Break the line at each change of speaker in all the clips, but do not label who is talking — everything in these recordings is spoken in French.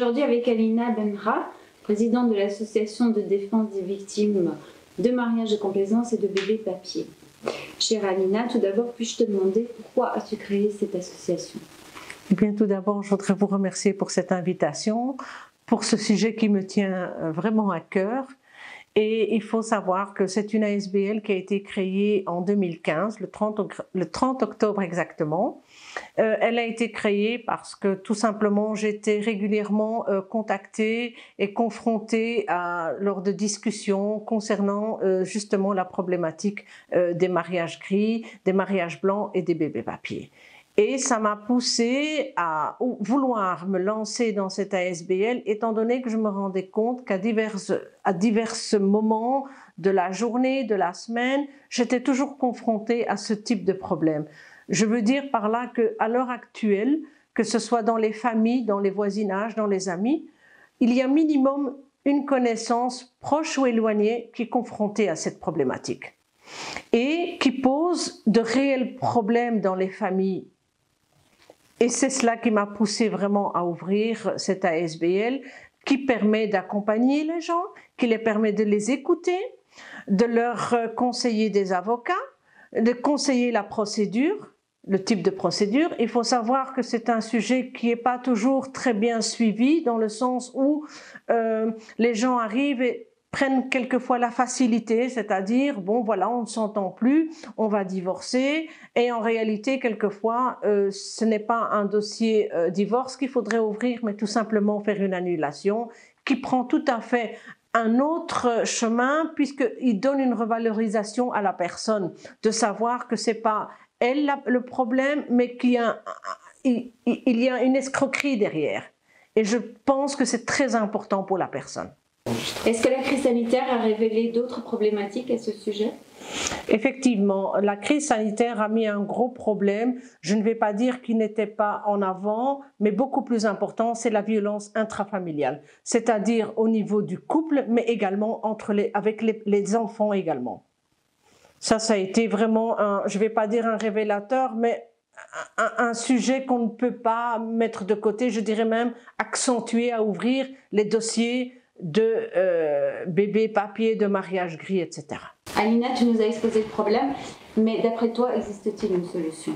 aujourd'hui avec Alina Benra, présidente de l'association de défense des victimes de mariage de complaisance et de bébés papier. Chère Alina, tout d'abord, puis-je te demander pourquoi as-tu créé cette association?
Eh bien, tout d'abord, je voudrais vous remercier pour cette invitation, pour ce sujet qui me tient vraiment à cœur. Et il faut savoir que c'est une ASBL qui a été créée en 2015, le 30 octobre exactement. Elle a été créée parce que tout simplement j'étais régulièrement contactée et confrontée lors de discussions concernant justement la problématique des mariages gris, des mariages blancs et des bébés papiers. Et ça m'a poussée à vouloir me lancer dans cette ASBL, étant donné que je me rendais compte qu'à divers moments de la journée, de la semaine, j'étais toujours confrontée à ce type de problème. Je veux dire par là qu'à l'heure actuelle, que ce soit dans les familles, dans les voisinages, dans les amis, il y a minimum une connaissance proche ou éloignée qui est confrontée à cette problématique et qui pose de réels problèmes dans les familles. Et c'est cela qui m'a poussée vraiment à ouvrir cette ASBL qui permet d'accompagner les gens, qui les permet de les écouter, de leur conseiller des avocats, de conseiller la procédure, le type de procédure. Il faut savoir que c'est un sujet qui n'est pas toujours très bien suivi dans le sens où les gens arrivent et prennent quelquefois la facilité, c'est-à-dire, bon voilà, on ne s'entend plus, on va divorcer, et en réalité, quelquefois, ce n'est pas un dossier divorce qu'il faudrait ouvrir, mais tout simplement faire une annulation qui prend tout à fait un autre chemin puisqu'il donne une revalorisation à la personne, de savoir que c'est pas elle le problème, mais qu'il y a il y a une escroquerie derrière. Et je pense que c'est très important pour la personne.
Est-ce que la crise sanitaire a révélé d'autres problématiques à ce sujet?
Effectivement, la crise sanitaire a mis un gros problème. Je ne vais pas dire qu'il n'était pas en avant, mais beaucoup plus important, c'est la violence intrafamiliale, c'est-à-dire au niveau du couple, mais également avec les enfants également. Ça a été vraiment, je ne vais pas dire un révélateur, mais un sujet qu'on ne peut pas mettre de côté, je dirais même accentuer à ouvrir les dossiers de bébés papiers, de mariage gris, etc.
Alina, tu nous as exposé le problème, mais d'après toi, existe-t-il une solution?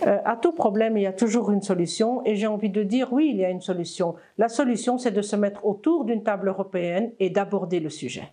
À tout problème, il y a toujours une solution et j'ai envie de dire oui, il y a une solution. La solution, c'est de se mettre autour d'une table européenne et d'aborder le sujet.